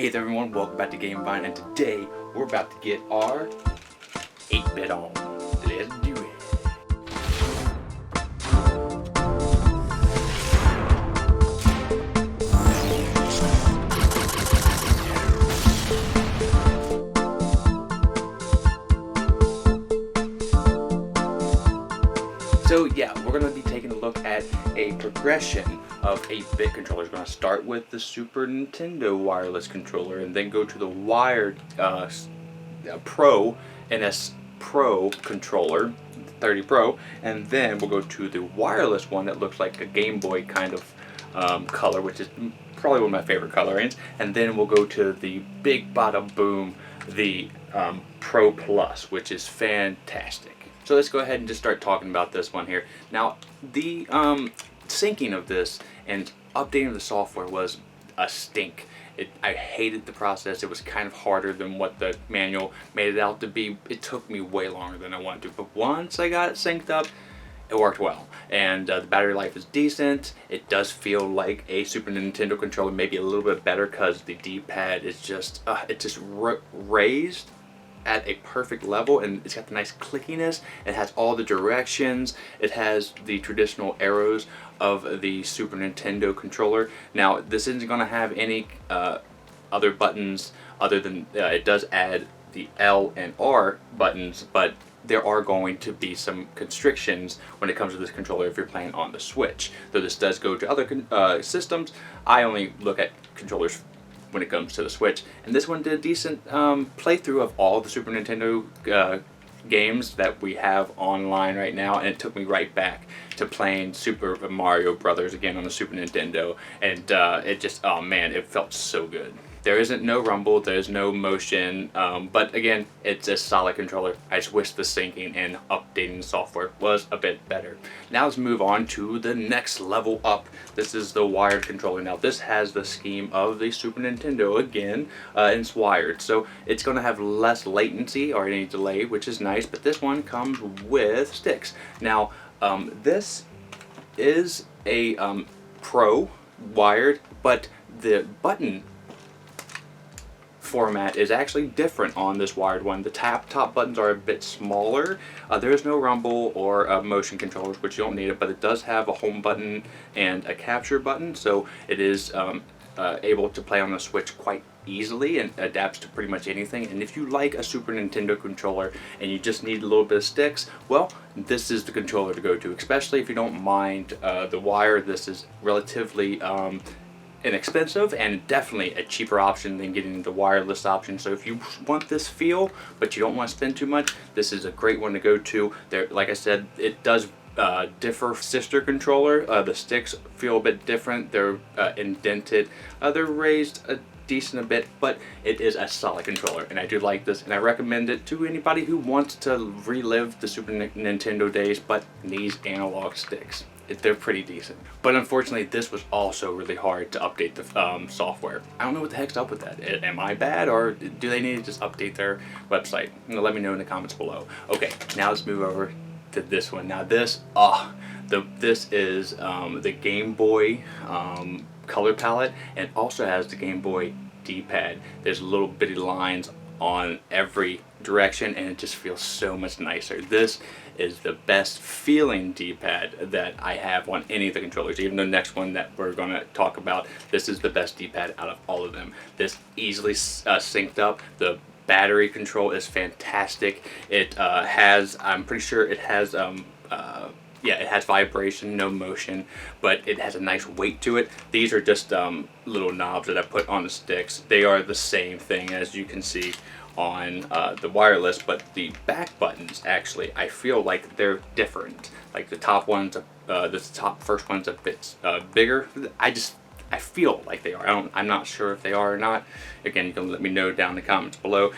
Hey there everyone, welcome back to GameVine, and today we're about to get our 8-bit on. Let's do it. So yeah, we're going to be taking a look at a progression of 8-bit controllers. We're going to start with the Super Nintendo wireless controller and then go to the wired Pro NS Pro controller, 30 Pro, and then we'll go to the wireless one that looks like a Game Boy kind of color, which is probably one of my favorite colorings, and then we'll go to the big bada boom, the Pro Plus, which is fantastic. So let's go ahead and just start talking about this one here. Now, the syncing of this and updating the software was a stink. I hated the process. It was kind of harder than what the manual made it out to be. It took me way longer than I wanted to, but once I got it synced up, it worked well. And the battery life is decent. It does feel like a Super Nintendo controller, maybe a little bit better because the D-pad is just, raised at a perfect level, and it's got the nice clickiness. It has all the directions. It has the traditional arrows of the Super Nintendo controller. Now, this isn't going to have any other buttons other than it does add the L and R buttons, but there are going to be some constrictions when it comes to this controller if you're playing on the Switch. Though this does go to other systems, I only look at controllers when it comes to the Switch, and this one did a decent playthrough of all the Super Nintendo games that we have online right now, and it took me right back to playing Super Mario Brothers again on the Super Nintendo, and it just, oh man, it felt so good. There isn't no rumble, there's no motion, but again, it's a solid controller. I just wish the syncing and updating the software was a bit better. Now let's move on to the next level up. This is the wired controller. Now this has the scheme of the Super Nintendo again, and it's wired. So it's going to have less latency or any delay, which is nice, but this one comes with sticks. Now this is a Pro wired, but the button format is actually different on this wired one. The top buttons are a bit smaller. There is no rumble or motion controllers, which you don't need it, but it does have a home button and a capture button, so it is able to play on the Switch quite easily and adapts to pretty much anything. And if you like a Super Nintendo controller and you just need a little bit of sticks, well, this is the controller to go to, especially if you don't mind the wire. This is relatively inexpensive and definitely a cheaper option than getting the wireless option. So if you want this feel but you don't want to spend too much, this is a great one to go to. There, like I said, it does differ sister controller. The sticks feel a bit different. They're indented. They're raised a decent a bit, but it is a solid controller, and I do like this, and I recommend it to anybody who wants to relive the Super Nintendo days but needs analog sticks. They're pretty decent. But unfortunately, this was also really hard to update the software. I don't know what the heck's up with that. Am I bad, or do they need to just update their website? Let me know in the comments below. Okay, now let's move over to this one. Now this, this is the Game Boy color palette, and also has the Game Boy D-pad. There's little bitty lines on every direction, and it just feels so much nicer. This is the best feeling D-pad that I have on any of the controllers. Even the next one that we're going to talk about, this is the best D-pad out of all of them. This easily synced up. The battery control is fantastic. It has, I'm pretty sure it has yeah, it has vibration, no motion, but it has a nice weight to it. These are just little knobs that I put on the sticks. They are the same thing, as you can see on the wireless, but the back buttons, actually, I feel like they're different. Like the top one's, first one's a bit bigger. I feel like they are. I'm not sure if they are or not. Again, you can let me know down in the comments below.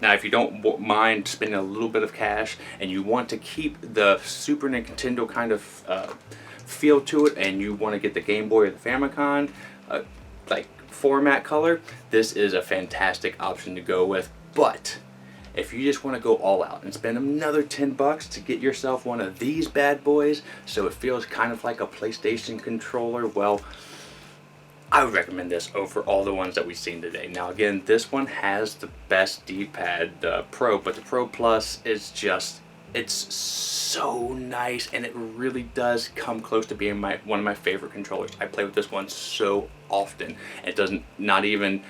Now, if you don't mind spending a little bit of cash and you want to keep the Super Nintendo kind of feel to it, and you want to get the Game Boy or the Famicom like format color, this is a fantastic option to go with. But if you just want to go all out and spend another 10 bucks to get yourself one of these bad boys so it feels kind of like a PlayStation controller, well, I would recommend this over all the ones that we've seen today. Now again, this one has the best D-pad, the Pro, but the Pro Plus is just, it's so nice, and it really does come close to being one of my favorite controllers. I play with this one so often. It doesn't, not even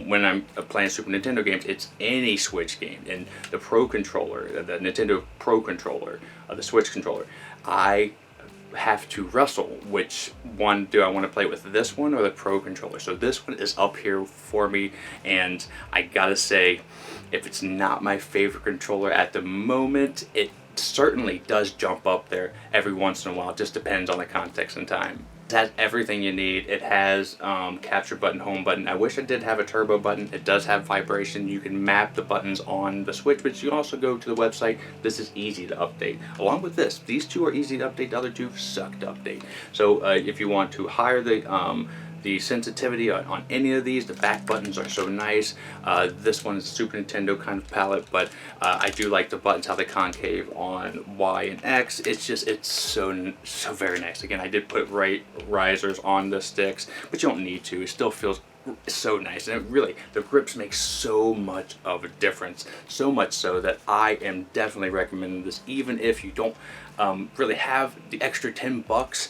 when I'm playing Super Nintendo games, it's any Switch game. And the Pro controller, the Nintendo Pro controller, the Switch controller, I have to wrestle which one do I want to play with, this one or the Pro controller. So this one is up here for me, and I gotta say, if it's not my favorite controller at the moment, it certainly does jump up there every once in a while. It just depends on the context and time. It has everything you need. It has capture button, home button. I wish it did have a turbo button. It does have vibration. You can map the buttons on the Switch, but you can also go to the website. This is easy to update. Along with this, these two are easy to update. The other two suck to update. So if you want to hire the sensitivity on any of these, the back buttons are so nice. This one is Super Nintendo kind of palette, but I do like the buttons, how they concave on Y and X. It's just, it's so very nice. Again, I did put risers on the sticks, but you don't need to. It still feels so nice, and it really, the grips make so much of a difference, so much so that I am definitely recommending this, even if you don't really have the extra 10 bucks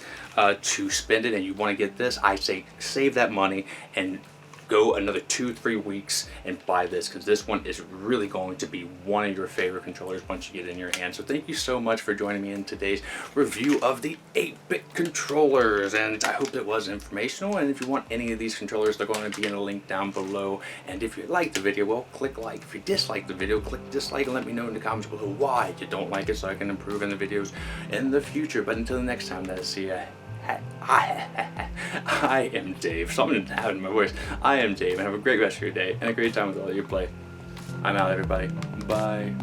to spend it and you want to get this. I say save that money and go another 2-3 weeks and buy this, because this one is really going to be one of your favorite controllers once you get it in your hand. So thank you so much for joining me in today's review of the 8-bit controllers, and I hope it was informational. And if you want any of these controllers, they're going to be in a link down below. And if you liked the video, well, click like. If you disliked the video, click dislike, and let me know in the comments below why you don't like it, so I can improve in the videos in the future. But until the next time, that's see ya. I am Dave. Something happened in my voice. I am Dave, and have a great rest of your day and a great time with all you play. I'm out, everybody. Bye.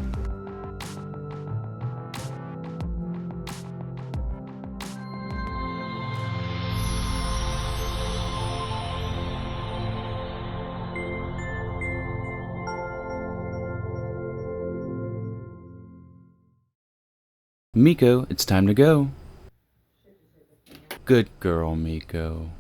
Miko, it's time to go. Good girl, Miko.